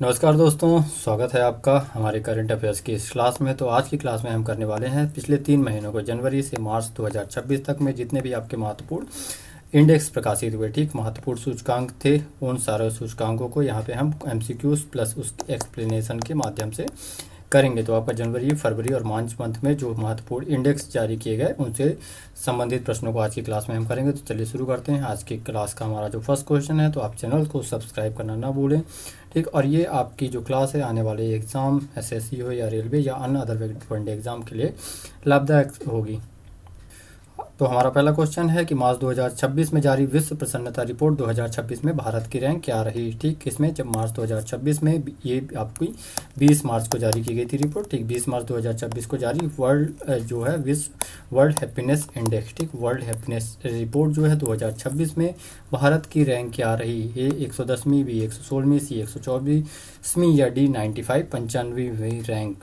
नमस्कार दोस्तों, स्वागत है आपका हमारे करंट अफेयर्स की इस क्लास में। तो आज की क्लास में हम करने वाले हैं पिछले 3 महीनों को, जनवरी से मार्च 2026 तक में जितने भी आपके महत्वपूर्ण इंडेक्स प्रकाशित हुए, ठीक महत्वपूर्ण सूचकांक थे, उन सारे सूचकांकों को यहाँ पे हम एमसीक्यूज प्लस उसके एक्सप्लेनेशन के माध्यम से करेंगे। तो आपका जनवरी, फरवरी और मार्च मंथ में जो महत्वपूर्ण इंडेक्स जारी किए गए उनसे संबंधित प्रश्नों को आज की क्लास में हम करेंगे। तो चलिए शुरू करते हैं। आज की क्लास का हमारा जो फर्स्ट क्वेश्चन है, तो आप चैनल को सब्सक्राइब करना ना भूलें, ठीक। और ये आपकी जो क्लास है आने वाले एग्ज़ाम, एसएससी हो या रेलवे या अन्य अदर वन एग्ज़ाम के लिए लाभदायक होगी। तो हमारा पहला क्वेश्चन है कि मार्च 2026 में जारी विश्व प्रसन्नता रिपोर्ट 2026 में भारत की रैंक क्या रही, ठीक। किसमें? जब मार्च 2026 में ये आपकी 20 मार्च को जारी की गई थी रिपोर्ट, ठीक। 20 मार्च 2026 को जारी वर्ल्ड जो है विश्व वर्ल्ड हैप्पीनेस इंडेक्स, ठीक। वर्ल्ड हैप्पीनेस रिपोर्ट जो है 2026 में भारत की रैंक क्या रही? ए 110वीं, बी 116वीं, सी 124वीं या डी 95 95वीं रैंक।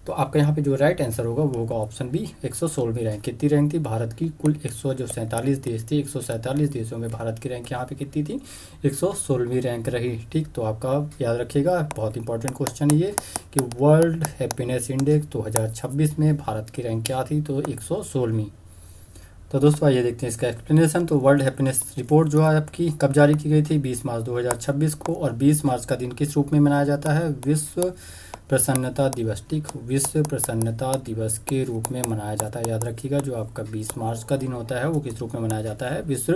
तो आपका यहाँ पे जो राइट आंसर होगा वो होगा ऑप्शन बी 116वीं रैंक। कितनी रैंक थी भारत की? कुल 147 देश थे, 147 देशों में भारत की रैंक यहाँ पे कितनी थी? 116वीं रैंक रही, ठीक। तो आपका याद रखिएगा, बहुत इंपॉर्टेंट क्वेश्चन ये कि वर्ल्ड हैप्पीनेस इंडेक्स 2026 में भारत की रैंक क्या थी? तो 116वीं। तो दोस्तों आइए देखते हैं इसका एक्सप्लेनेशन। तो वर्ल्ड हैप्पीनेस रिपोर्ट जो है आपकी कब जारी की गई थी? 20 मार्च 2026 को। और 20 मार्च का दिन किस रूप में मनाया जाता है? विश्व प्रसन्नता दिवस, ठीक। विश्व प्रसन्नता दिवस के रूप में मनाया जाता है। याद रखिएगा, जो आपका 20 मार्च का दिन होता है वो किस रूप में मनाया जाता है? विश्व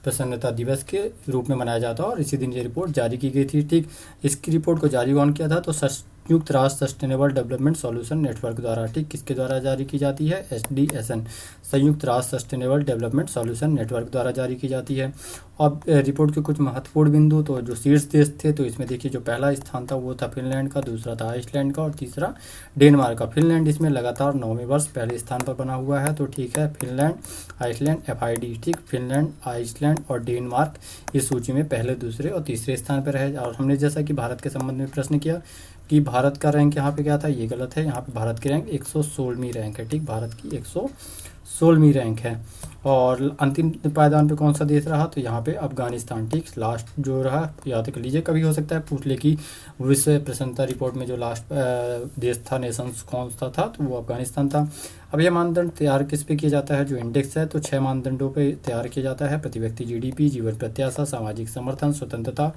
प्रसन्नता दिवस के रूप में मनाया जाता है। और इसी दिन ये रिपोर्ट जारी की गई थी, ठीक। इसकी रिपोर्ट को जारी कौन किया था? तो संयुक्त राष्ट्र सस्टेनेबल डेवलपमेंट सॉल्यूशन नेटवर्क द्वारा, ठीक। किसके द्वारा जारी की जाती है? SDSN, संयुक्त राष्ट्र सस्टेनेबल डेवलपमेंट सॉल्यूशन नेटवर्क द्वारा जारी की जाती है। अब रिपोर्ट के कुछ महत्वपूर्ण बिंदु, तो जो शीर्ष देश थे, तो इसमें देखिए जो पहला स्थान था वो था फिनलैंड का, दूसरा था आइसलैंड का और तीसरा डेनमार्क का। फिनलैंड इसमें लगातार 9वें वर्ष पहले स्थान पर बना हुआ है, तो ठीक है, फिनलैंड, आइसलैंड, FID, ठीक। फिनलैंड, आइसलैंड और डेनमार्क इस सूची में पहले, दूसरे और तीसरे स्थान पर रहे। और हमने जैसा कि भारत के संबंध में प्रश्न किया कि भारत का रैंक यहाँ पे क्या था, ये गलत है। यहाँ पे भारत की रैंक 116वीं रैंक है, ठीक। भारत की 116वीं रैंक है। और अंतिम पायदान पे कौन सा देश रहा? तो यहाँ पे अफगानिस्तान, ठीक। लास्ट जो रहा, याद कर लीजिए, कभी हो सकता है पूछ ले कि विश्व प्रसन्नता रिपोर्ट में जो लास्ट देश था, नेशन कौन सा था, तो वो अफगानिस्तान था। अब यह मानदंड तैयार किस पे किया जाता है? जो इंडेक्स है, तो 6 मानदंडों पे तैयार किया जाता है। प्रति व्यक्ति GDP, जीवन प्रत्याशा, सामाजिक समर्थन, स्वतंत्रता,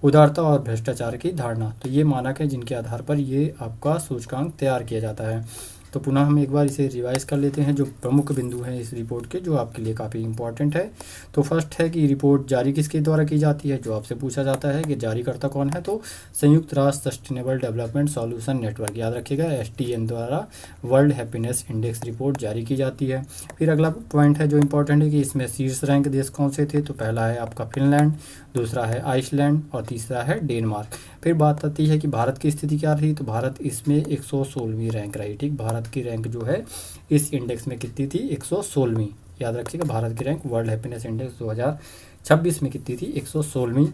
उदारता और भ्रष्टाचार की धारणा। तो ये मानक है जिनके आधार पर ये आपका सूचकांक तैयार किया जाता है। तो पुनः हम एक बार इसे रिवाइज कर लेते हैं, जो प्रमुख बिंदु हैं इस रिपोर्ट के, जो आपके लिए काफ़ी इंपॉर्टेंट है। तो फर्स्ट है कि रिपोर्ट जारी किसके द्वारा की जाती है? जो आपसे पूछा जाता है कि जारीकर्ता कौन है, तो संयुक्त राष्ट्र सस्टेनेबल डेवलपमेंट सॉल्यूशन नेटवर्क, याद रखिएगा, SDN द्वारा वर्ल्ड हैप्पीनेस इंडेक्स रिपोर्ट जारी की जाती है। फिर अगला पॉइंट है जो इंपॉर्टेंट है कि इसमें शीर्ष रैंक देश कौन से थे? तो पहला है आपका फिनलैंड, दूसरा है आइसलैंड और तीसरा है डेनमार्क। फिर बात आती है कि भारत की स्थिति क्या रही, तो भारत इसमें 116वीं रैंक रही, ठीक। भारत की रैंक जो है इस इंडेक्स में कितनी थी? 116वीं। याद रखिएगा, भारत की रैंक वर्ल्ड हैप्पीनेस इंडेक्स 2026 में कितनी थी? 116वीं।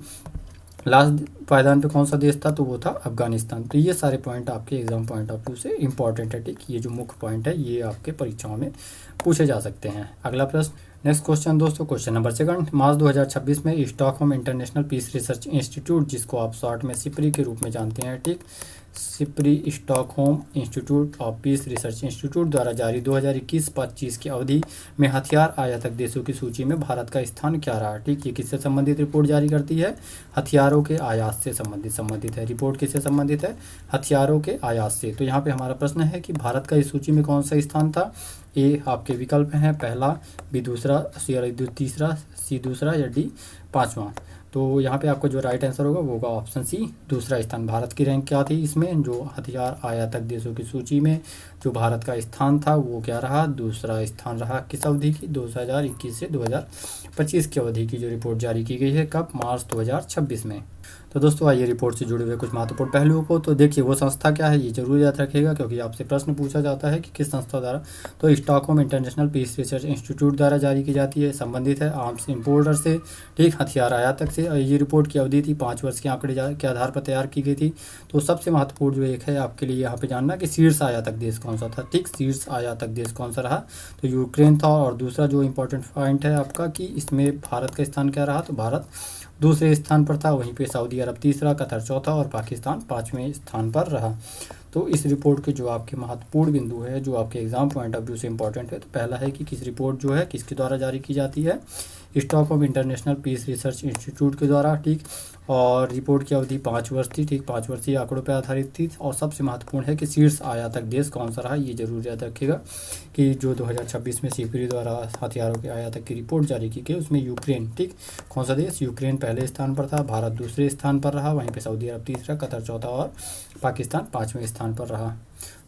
लास्ट पायदान पे कौन सा देश था? तो वो था अफगानिस्तान। तो ये सारे पॉइंट आपके एग्जाम पॉइंट ऑफ व्यू से इंपॉर्टेंट है, ठीक। ये जो मुख्य पॉइंट है ये आपके परीक्षाओं में पूछे जा सकते हैं। अगला प्रश्न, नेक्स्ट क्वेश्चन दोस्तों, क्वेश्चन नंबर 2 मार्च 2026 में Stockholm International Peace Research Institute, जिसको आप शॉर्ट में सिप्री के रूप में जानते हैं, ठीक। SIPRI, Stockholm institute of peace Research Institute द्वारा जारी 2021-25 की अवधि में हथियार आयातक देशों की सूची में भारत का स्थान क्या रहा, ठीक। ये किससे संबंधित रिपोर्ट जारी करती है? हथियारों के आयात से संबंधित है। रिपोर्ट किससे संबंधित है? हथियारों के आयात से। तो यहाँ पे हमारा प्रश्न है कि भारत का इस सूची में कौन सा स्थान था? ए आपके विकल्प हैं, पहला, बी दूसरा, सी तीसरा, सी दूसरा या डी पाँचवा। तो यहाँ पे आपका जो राइट आंसर होगा वो होगा ऑप्शन सी, दूसरा स्थान। भारत की रैंक क्या थी इसमें? जो हथियार आयातक देशों की सूची में जो भारत का स्थान था वो क्या रहा? दूसरा स्थान रहा। किस अवधि की? 2021 से 2025 की अवधि की जो रिपोर्ट जारी की गई है, कब? मार्च 2026 में। तो दोस्तों आइए रिपोर्ट से जुड़े हुए कुछ महत्वपूर्ण पहलुओं को तो देखिए। वो संस्था क्या है ये जरूर याद रखिएगा, क्योंकि आपसे प्रश्न पूछा जाता है कि किस संस्था द्वारा। तो Stockholm International Peace Research Institute द्वारा जारी की जाती है, संबंधित है आर्म्स इंपोर्टर से, ठीक, हथियार आयातक से। ये रिपोर्ट की अवधि थी 5 वर्ष के आंकड़े के आधार पर तैयार की गई थी। तो सबसे महत्वपूर्ण जो एक है आपके लिए यहाँ पे जानना कि शीर्ष आयातक देश कौन सा था, ठीक। शीर्ष आयातक देश कौन सा रहा? तो यूक्रेन था। और दूसरा जो इंपॉर्टेंट पॉइंट है आपका कि इसमें भारत का स्थान क्या रहा? तो भारत दूसरे स्थान पर था। वहीं पे सऊदी अरब तीसरा, कतर चौथा और पाकिस्तान 5वें स्थान पर रहा। तो इस रिपोर्ट के जो आपके महत्वपूर्ण बिंदु है, जो आपके एग्जाम पॉइंट ऑफ व्यू से इंपॉर्टेंट है, तो पहला है कि किस रिपोर्ट जो है किसके द्वारा जारी की जाती है, Stockholm International Peace Research Institute के द्वारा, ठीक। और रिपोर्ट की अवधि 5 वर्ष थी, ठीक, 5 वर्षीय आंकड़ों पर आधारित थी। और सबसे महत्वपूर्ण है कि शीर्ष आयातक देश कौन सा रहा, ये जरूर याद रखिएगा कि जो 2026 में सीपीरी द्वारा हथियारों के आयातक की रिपोर्ट जारी की गई उसमें यूक्रेन, ठीक, कौन सा देश, यूक्रेन पहले स्थान पर था, भारत दूसरे स्थान पर रहा, वहीं पे सऊदी अरब तीसरा, कतर चौथा और पाकिस्तान 5वें स्थान पर रहा।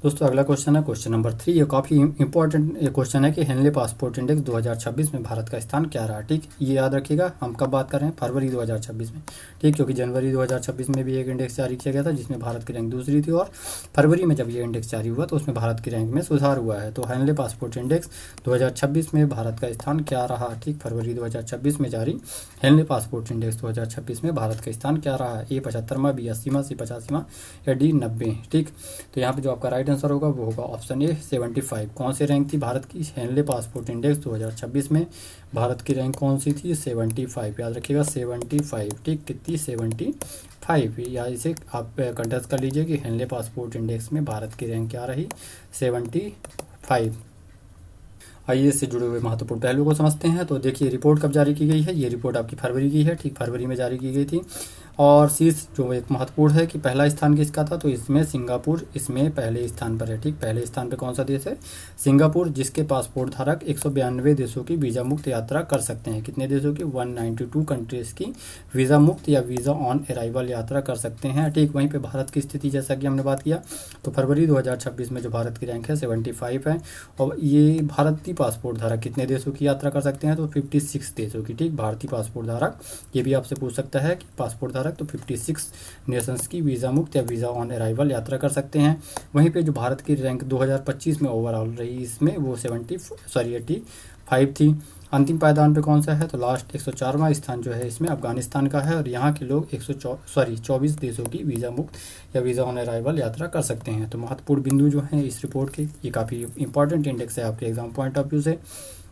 दोस्तों अगला क्वेश्चन है क्वेश्चन नंबर 3। ये काफ़ी इंपॉर्टेंट क्वेश्चन है कि हेनले पासपोर्ट इंडेक्स 2026 में भारत का स्थान क्या रहा, ठीक। ये याद रखिएगा, हम कब बात कर रहे हैं, फरवरी 2026 में, ठीक, क्योंकि जनवरी 2026 में भी एक इंडेक्स जारी किया गया था जिसमें भारत की रैंक दूसरी थी, और फरवरी में जब ये इंडेक्स जारी हुआ तो उसमें भारत की रैंक में सुधार हुआ है। तो हेनले पासपोर्ट इंडेक्स 2026 में भारत का स्थान क्या रहा, ठीक, फरवरी 2026 में जारी हेनले पासपोर्ट इंडेक्स 2026 में भारत का स्थान क्या रहा, ए 75वां, बी 80वां, सी 85वां या डी 90, ठीक। तो यहाँ पे जो आपका राइट आंसर होगा वो होगा ऑप्शन ए 75। कौन सी रैंक थी भारत की हेनले पासपोर्ट इंडेक्स 2026 में, भारत की रैंक कौन सी थी, 75, याद रखिएगा 75, ठीक, कितनी, 75, या इसे आप कंटेस्ट कर लीजिए कि हेनले पासपोर्ट इंडेक्स में भारत की रैंक क्या रही, 75। आइए इससे जुड़े हुए महत्वपूर्ण पहलू को समझते हैं। तो देखिए रिपोर्ट कब जारी की गई है, ये रिपोर्ट आपकी फरवरी की है, ठीक, फरवरी में जारी की गई थी। और शीर्ष जो एक महत्वपूर्ण है कि पहला स्थान किसका था, तो इसमें सिंगापुर इसमें पहले स्थान पर है, ठीक। पहले स्थान पर कौन सा देश है, सिंगापुर, जिसके पासपोर्ट धारक 192 देशों की वीज़ा मुक्त यात्रा कर सकते हैं। कितने देशों की, 192 कंट्रीज़ की वीज़ा मुक्त या वीज़ा ऑन अराइवल यात्रा कर सकते हैं, ठीक। वहीं पर भारत की स्थिति जैसा कि हमने बात किया, तो फरवरी 2026 में जो भारत की रैंक है 75 है। और ये भारतीय पासपोर्ट धारक कितने देशों की यात्रा कर सकते हैं, तो 56 देशों की, ठीक। भारतीय पासपोर्ट धारक, ये भी आपसे पूछ सकता है कि पासपोर्ट धारक, तो 56 नेशंस की वीज़ा मुक्त या वीज़ा ऑन अराइवल यात्रा कर सकते हैं। वहीं पे जो भारत की रैंक 2025 में ओवरऑल रही इसमें वो 85 थी। अंतिम पायदान पे कौन सा है, तो लास्ट 104वां स्थान जो है इसमें अफगानिस्तान का है, और यहाँ के लोग 24 देशों की वीज़ा मुक्त या वीज़ा ऑन अराइवल यात्रा कर सकते हैं। तो महत्वपूर्ण बिंदु जो हैं इस रिपोर्ट के, ये काफ़ी इंपॉर्टेंट इंडेक्स है आपके एग्जाम पॉइंट ऑफ व्यू से।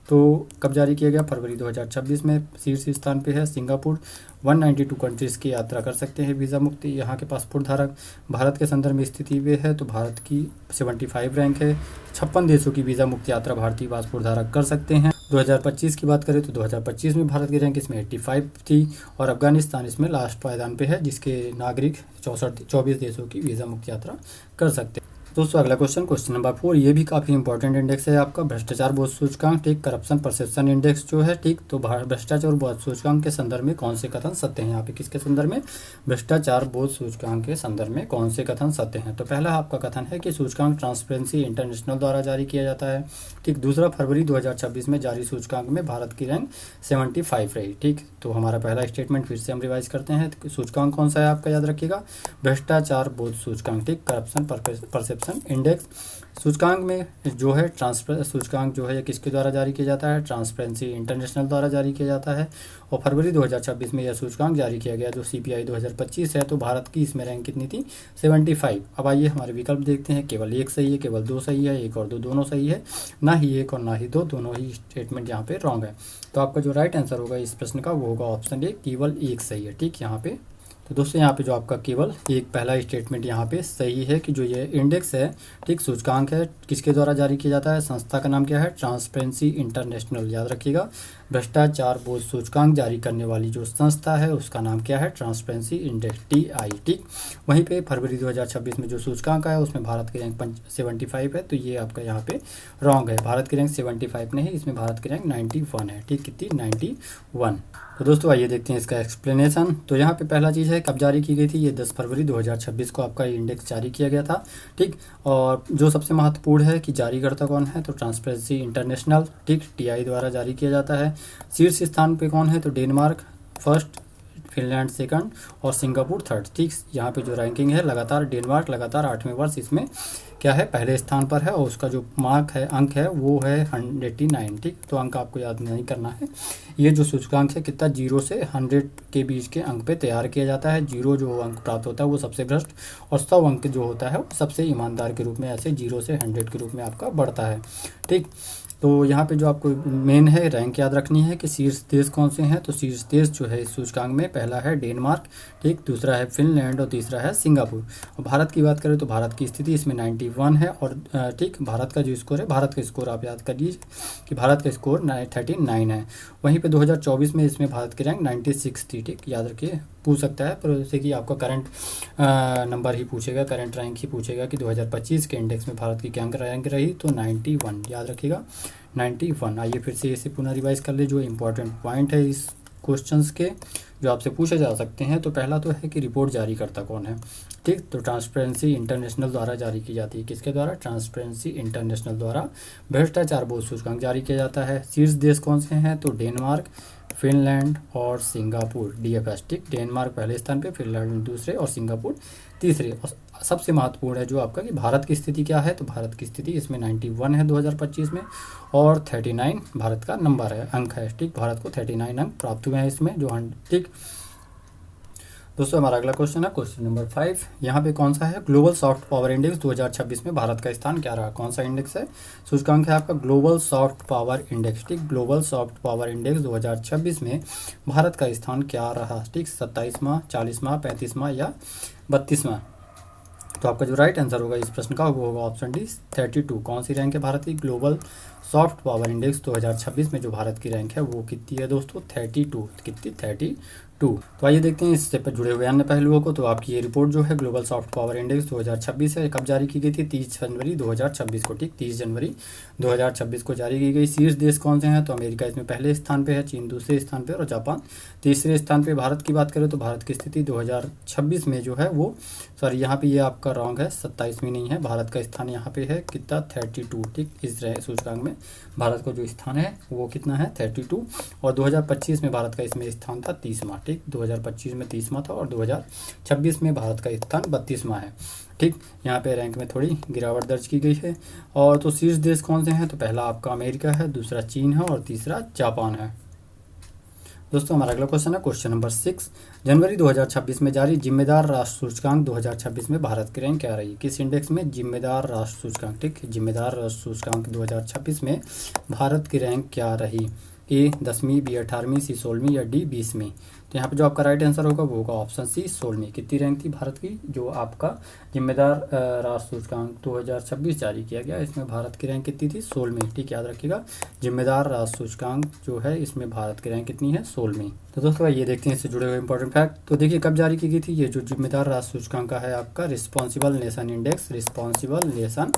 तो कब जारी किया गया, फरवरी 2026 में। शीर्ष स्थान पे है सिंगापुर, 192 कंट्रीज़ की यात्रा कर सकते हैं वीज़ा मुक्त यहाँ के पासपोर्ट धारक। भारत के संदर्भ में स्थिति वे है, तो भारत की 75 रैंक है। 56 देशों की वीज़ा मुक्त यात्रा भारतीय पासपोर्ट धारक कर सकते हैं। 2025 की बात करें तो 2025 में भारत की रैंक इसमें 85 थी, और अफगानिस्तान इसमें लास्ट पायदान पे है, जिसके नागरिक 24 देशों की वीज़ा मुक्त यात्रा कर सकते हैं। दोस्तों अगला क्वेश्चन नंबर 4, ये भी काफ़ी इंपॉर्टेंट इंडेक्स है आपका, भ्रष्टाचार बोध सूचकांक, ठीक, करप्शन परसेप्शन इंडेक्स जो है, ठीक। तो भ्रष्टाचार बोध सूचकांक के संदर्भ में कौन से कथन सत्य हैं, यहाँ पे किसके संदर्भ में, भ्रष्टाचार बोध सूचकांक के संदर्भ में कौन से कथन सत्य हैं। तो पहला आपका कथन है कि सूचकांक ट्रांसपेरेंसी इंटरनेशनल द्वारा जारी किया जाता है, ठीक। दूसरा, फरवरी 2026 में जारी सूचकांक में भारत की रैंक 75 रही, ठीक। तो हमारा पहला स्टेटमेंट फिर से हम रिवाइज करते हैं। तो सूचकांक कौन सा है आपका, याद रखिएगा, भ्रष्टाचार बोध सूचकांक, ठीक, करप्शन परसेप्शन इंडेक्स। सूचकांक में जो है सूचकांक जो है ये किसके द्वारा जारी किया जाता है, ट्रांसपेरेंसी इंटरनेशनल द्वारा जारी किया जाता है। और फरवरी 2026 में यह सूचकांक जारी किया गया जो CPI 2025 है। तो भारत की इसमें रैंक कितनी थी, 75। अब आइए हमारे विकल्प देखते हैं, केवल एक सही है, केवल दो सही है, एक और दो दोनों सही है, ना ही एक और ना ही दो, दोनों ही स्टेटमेंट यहाँ पे रॉन्ग है। तो आपका जो राइट आंसर होगा इस प्रश्न का वो होगा ऑप्शन ए, केवल एक सही है, ठीक। यहाँ पे तो दोस्तों यहाँ पे जो आपका केवल एक पहला स्टेटमेंट यहाँ पे सही है कि जो ये इंडेक्स है, ठीक, सूचकांक है, किसके द्वारा जारी किया जाता है, संस्था का नाम क्या है, ट्रांसपेरेंसी इंटरनेशनल, याद रखिएगा। भ्रष्टाचार बोध सूचकांक जारी करने वाली जो संस्था है उसका नाम क्या है, ट्रांसपेरेंसी इंडेक्स, TI, ठीक। वहीं पे फरवरी 2026 में जो सूचकांक है उसमें भारत की रैंक 75 है, तो ये आपका यहाँ पे रॉन्ग है। भारत की रैंक 75 नहीं, इसमें भारत की रैंक 91 है, ठीक, कितनी, 91। तो दोस्तों आइए देखते हैं इसका एक्सप्लेनेशन। तो यहाँ पे पहला चीज़ है कब जारी की गई थी, ये 10 फरवरी 2026 को आपका इंडेक्स जारी किया गया था, ठीक। और जो सबसे महत्वपूर्ण है कि जारीकर्ता कौन है, तो ट्रांसपेरेंसी इंटरनेशनल, ठीक, TI द्वारा जारी किया जाता है। शीर्ष स्थान पे कौन है, तो डेनमार्क फर्स्ट, फिनलैंड सेकंड और सिंगापुर थर्ड, ठीक। यहाँ पे जो रैंकिंग है लगातार डेनमार्क लगातार 8वें वर्ष इसमें क्या है, पहले स्थान पर है, और उसका जो अंक है वो है 189, ठीक। तो अंक आपको याद नहीं करना है। ये जो सूचकांक है कितना, 0 से 100 के बीच के अंक पे तैयार किया जाता है। 0 जो अंक प्राप्त होता है वो सबसे भ्रष्ट, और 100 अंक जो होता है वो सबसे ईमानदार के रूप में ऐसे 0 से 100 के रूप में आपका बढ़ता है, ठीक। तो यहाँ पे जो आपको मेन है रैंक याद रखनी है कि शीर्ष देश कौन से हैं। तो शीर्ष देश जो है इस सूचकांक में पहला है डेनमार्क, ठीक, दूसरा है फिनलैंड और तीसरा है सिंगापुर। और भारत की बात करें तो भारत की स्थिति इसमें 91 है और ठीक भारत का जो स्कोर है, भारत का स्कोर आप याद कर लीजिए कि भारत का स्कोर 39 है। वहीं पे 2024 में इसमें भारत की रैंक 96 थी, ठीक, याद रखिए, पूछ सकता है पर जैसे कि आपका करंट नंबर ही पूछेगा, करंट रैंक ही पूछेगा कि 2025 के इंडेक्स में भारत की क्या रैंक रही, तो 91 याद रखिएगा, 91। आइए फिर से इसे पुनः रिवाइज कर ले जो इंपॉर्टेंट पॉइंट है इस क्वेश्चंस के जो आपसे पूछे जा सकते हैं। तो पहला तो है कि रिपोर्ट जारी करता कौन है, ठीक, तो ट्रांसपेरेंसी इंटरनेशनल द्वारा जारी की जाती है। किसके द्वारा? ट्रांसपेरेंसी इंटरनेशनल द्वारा भ्रष्टाचार बोध सूचकांक जारी किया जाता है। शीर्ष देश कौन से हैं? तो डेनमार्क, फिनलैंड और सिंगापुर, DFS, ठीक, डेनमार्क पहले स्थान पे, फिनलैंड दूसरे और सिंगापुर तीसरे। और सबसे महत्वपूर्ण है जो आपका कि भारत की स्थिति क्या है, तो भारत की स्थिति इसमें 91 है 2025 में और 39 भारत का नंबर है, अंक है, ठीक, भारत को 39 अंक प्राप्त हुए हैं इसमें जो, ठीक। दोस्तों हमारा अगला क्वेश्चन है क्वेश्चन नंबर 5। यहाँ पे कौन सा है? ग्लोबल सॉफ्ट पावर इंडेक्स 2026 में भारत का स्थान क्या रहा? कौन सा इंडेक्स है? सूचकांक है आपका ग्लोबल सॉफ्ट पावर इंडेक्स, ठीक, ग्लोबल सॉफ्ट पावर इंडेक्स 2026 में भारत का स्थान क्या रहा, ठीक, 27वां, 40वां, 35वां या 32वां? तो आपका जो राइट आंसर होगा इस प्रश्न का वो होगा ऑप्शन डी 32। कौन सी रैंक है भारत की? ग्लोबल सॉफ्ट पावर इंडेक्स 2026 में जो भारत की रैंक है वो कितनी है दोस्तों? 32। कितनी? 32। तो आइए देखते हैं इससे पर जुड़े हुए अन्य पहलुओं को। तो आपकी ये रिपोर्ट जो है ग्लोबल सॉफ्ट पावर इंडेक्स 2026 है, कब जारी की गई थी? 30 जनवरी 2026 को, ठीक, 30 जनवरी 2026 को जारी की गई। शीर्ष देश कौन से हैं? तो अमेरिका इसमें पहले स्थान पे है, चीन दूसरे स्थान पे और जापान तीसरे स्थान पे। भारत की बात करें तो भारत की स्थिति 2026 में जो है वो, सॉरी यहाँ पे ये आपका रॉन्ग है, 27वीं नहीं है, भारत का स्थान यहाँ पे है कितना? 32, ठीक, इस सूचकांक में भारत का जो स्थान है वो कितना है? 32। और 2025 में भारत का इसमें स्थान था 30वां, ठीक, 2025 में 30वां था और 2026 में भारत का स्थान 32वां है, ठीक। यहाँ पे रैंक में थोड़ी गिरावट दर्ज की गई है। और तो शीर्ष देश कौन से हैं? तो पहला आपका अमेरिका है, दूसरा चीन है और तीसरा जापान है। दोस्तों हमारा अगला क्वेश्चन है क्वेश्चन नंबर 6। जनवरी 2026 में जारी जिम्मेदार राष्ट्र सूचकांक 2026 में भारत की रैंक क्या रही? किस इंडेक्स में? जिम्मेदार राष्ट्र सूचकांक, ठीक, जिम्मेदार राष्ट्र सूचकांक 2026 में भारत की रैंक क्या रही? ए 10वीं, बी 18वीं, सी 16वीं या डी 20वीं? तो यहाँ पे जो आपका राइट आंसर होगा वो होगा ऑप्शन सी 16वीं। कितनी रैंक थी भारत की? जो आपका जिम्मेदार राष्ट्र सूचकांक 2026 जारी किया गया इसमें भारत की रैंक कितनी थी? 16वीं, ठीक, याद रखिएगा, जिम्मेदार राष्ट्र सूचकांक जो है इसमें भारत की रैंक कितनी है? 16वीं। तो दोस्तों ये देखते हैं इससे जुड़े हुए इंपॉर्टेंट फैक्ट। तो देखिए कब जारी की गई थी ये जो जिम्मेदार राष्ट्र सूचकांक का है आपका responsible nation index, responsible nation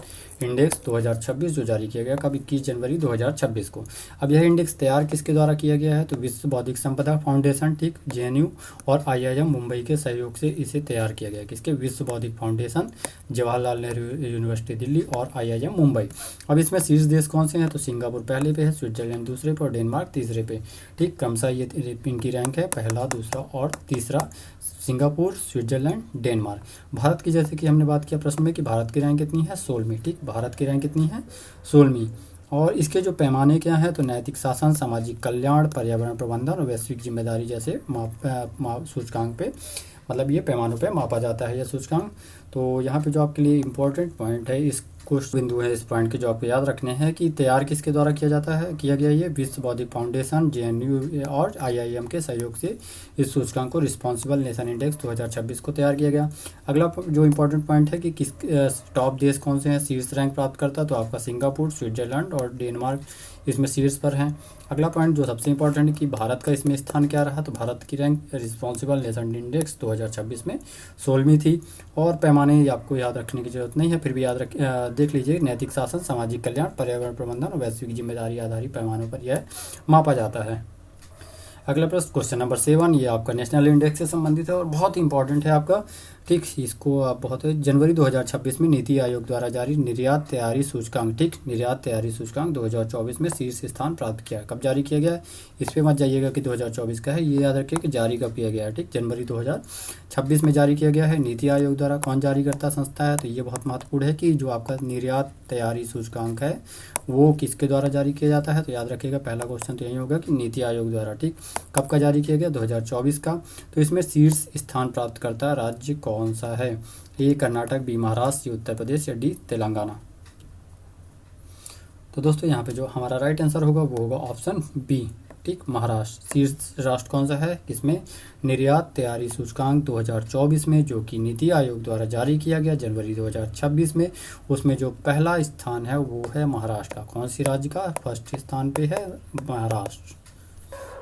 index 2026 जो जारी किया गया कब? 21 जनवरी 2026 को। अब यह इंडेक्स तैयार किसके द्वारा किया गया है? तो विश्व बौद्धिक संपदा फाउंडेशन, ठीक, JNU और IIM मुंबई के सहयोग से इसे तैयार किया गया। किसके? विश्व बौद्धिक फाउंडेशन, जवाहरलाल नेहरू यूनिवर्सिटी दिल्ली और IIM मुंबई। अब इसमें शीर्ष देश कौन से हैं? तो सिंगापुर पहले पे है, स्विट्जरलैंड दूसरे पे और डेनमार्क तीसरे पे, ठीक, क्रमशः ये इनकी रैंक है पहला, दूसरा और तीसरा, सिंगापुर, स्विट्जरलैंड, डेनमार्क। भारत की जैसे कि हमने बात किया प्रश्न में कि भारत की रैंक कितनी है? 16वीं, ठीक, भारत की रैंक कितनी है? 16वीं। और इसके जो पैमाने क्या हैं? तो नैतिक शासन, सामाजिक कल्याण, पर्यावरण प्रबंधन और वैश्विक जिम्मेदारी जैसे सूचकांक पे, मतलब ये पैमानों पे मापा जाता है यह सूचकांक। तो यहाँ पे जो आपके लिए इम्पोर्टेंट पॉइंट है, इस कुछ बिंदु है इस पॉइंट के जो आपको याद रखने हैं कि तैयार किसके द्वारा किया जाता है, किया गया ये विश्व बौद्धिक फाउंडेशन, JNU और IIM के सहयोग से इस सूचकांक को रिस्पॉन्सिबल नेशन इंडेक्स 2026 को तैयार किया गया। अगला जो इम्पोर्टेंट पॉइंट है कि किस टॉप देश कौन से हैं शीर्ष रैंक प्राप्त करता, तो आपका सिंगापुर, स्विट्जरलैंड और डेनमार्क इसमें शीर्ष पर हैं। अगला पॉइंट जो सबसे इंपॉर्टेंट है कि भारत का इसमें स्थान क्या रहा, तो भारत की रैंक रिस्पॉन्सिबल नेशन इंडेक्स 2026 में 16वीं थी। और पैमाने आपको याद रखने की जरूरत नहीं है, फिर भी देख लीजिए, नैतिक शासन, सामाजिक कल्याण, पर्यावरण प्रबंधन और वैश्विक जिम्मेदारी आधारित पैमानों पर यह मापा जाता है। अगला प्रश्न क्वेश्चन नंबर 7, ये आपका नेशनल इंडेक्स से संबंधित है और बहुत ही इंपॉर्टेंट है आपका, ठीक, इसको आप बहुत जनवरी 2026 में नीति आयोग द्वारा जारी निर्यात तैयारी सूचकांक, ठीक, निर्यात तैयारी सूचकांक 2024 में शीर्ष स्थान प्राप्त किया। कब जारी किया गया है? इस पे मत जाइएगा कि 2024 का है, ये याद रखिए कि जारी कब किया गया है, ठीक, जनवरी 2026 में जारी किया गया है नीति आयोग द्वारा। कौन जारी करता संस्था है? तो ये बहुत महत्वपूर्ण है कि जो आपका निर्यात तैयारी सूचकांक है वो किसके द्वारा जारी किया जाता है, तो याद रखिएगा पहला क्वेश्चन तो यही होगा कि नीति आयोग द्वारा, ठीक। कब का जारी किया गया? 2024 का। तो इसमें शीर्ष स्थान प्राप्त करता राज्य कौन सा है? ए कर्नाटक, बी महाराष्ट्र, सी उत्तर प्रदेश या डी तेलंगाना? तो दोस्तों यहाँ पे जो हमारा राइट आंसर होगा वो होगा ऑप्शन बी, ठीक, महाराष्ट्र। शीर्ष राष्ट्र कौन सा है इसमें? निर्यात तैयारी सूचकांक 2024 में, जो कि नीति आयोग द्वारा जारी किया गया जनवरी 2026 में, उसमें जो पहला स्थान है वो है महाराष्ट्र का। कौन सी राज्य का फर्स्ट स्थान पे है? महाराष्ट्र।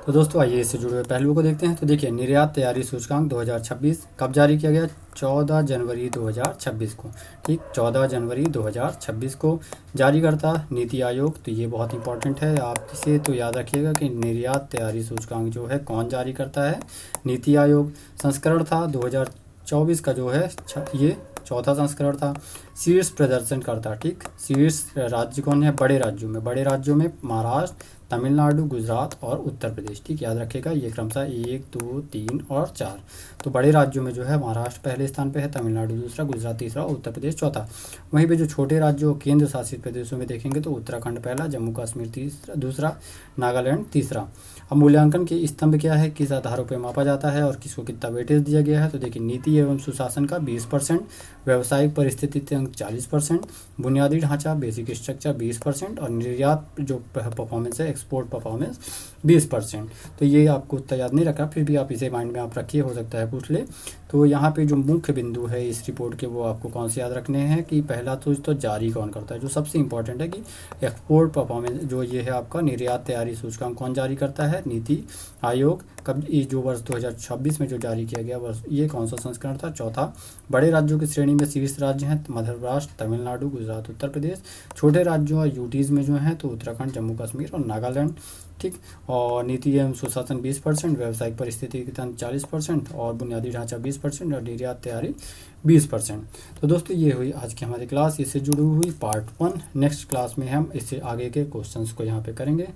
तो दोस्तों आइए इससे जुड़े हुए पहलुओं को देखते हैं। तो देखिए, निर्यात तैयारी सूचकांक 2026 कब जारी किया गया? 14 जनवरी 2026 को, ठीक, 14 जनवरी 2026 को जारी करता नीति आयोग। तो ये बहुत इंपॉर्टेंट है, आप इसे तो याद रखिएगा कि निर्यात तैयारी सूचकांक जो है कौन जारी करता है? नीति आयोग। संस्करण था 2024 का जो है ये चौथा संस्करण था। शीर्ष प्रदर्शन करता, ठीक, शीर्ष राज्य कौन है? बड़े राज्यों में महाराष्ट्र, तमिलनाडु, गुजरात और उत्तर प्रदेश, ठीक, याद रखिएगा ये क्रमशः 1, 2, 3 और 4। तो बड़े राज्यों में जो है महाराष्ट्र पहले स्थान पे है, तमिलनाडु दूसरा, गुजरात तीसरा और उत्तर प्रदेश चौथा। वहीं पे जो छोटे राज्यों केंद्र शासित प्रदेशों में देखेंगे तो उत्तराखंड पहला, जम्मू कश्मीर तीसरा, दूसरा, नागालैंड तीसरा। अब मूल्यांकन के स्तंभ क्या है, किस आधारों पर मापा जाता है और किसको कितना वेटेज दिया गया है? तो देखिए, नीति एवं सुशासन का 20%, व्यावसायिक परिस्थिति अंक 40%, बुनियादी ढांचा बेसिक स्ट्रक्चर 20% और निर्यात जो परफॉर्मेंस है एक्सपोर्ट परफॉर्मेंस 20%। तो ये आपको उतना याद नहीं रखा, फिर भी आप इसे माइंड में आप रखिए, हो सकता है पूछ ले। तो यहाँ पे जो मुख्य बिंदु है इस रिपोर्ट के वो आपको कौन से याद रखने हैं कि पहला तो जारी कौन करता है, जो सबसे इंपॉर्टेंट है कि एक्सपोर्ट परफॉर्मेंस जो ये है आपका निर्यात तैयारी सूचकांक कौन जारी करता है? नीति आयोग। कब? ये जो वर्ष 2026 में जो जारी किया गया वर्ष, ये कौन सा संस्करण था? चौथा। बड़े राज्यों की श्रेणी में शीर्ष राज्य हैं महाराष्ट्र, तमिलनाडु, गुजरात, उत्तर प्रदेश। छोटे राज्यों और यूटीज़ में जो हैं तो उत्तराखंड, जम्मू कश्मीर और नागालैंड, ठीक। और नीति एवं सुशासन 20%, व्यावसायिक परिस्थिति के तहत 40% और बुनियादी ढांचा 20% और निर्यात तैयारी 20%। तो दोस्तों ये हुई आज की हमारी क्लास, इससे जुड़ी हुई पार्ट 1। नेक्स्ट क्लास में हम इससे आगे के क्वेश्चंस को यहाँ पे करेंगे।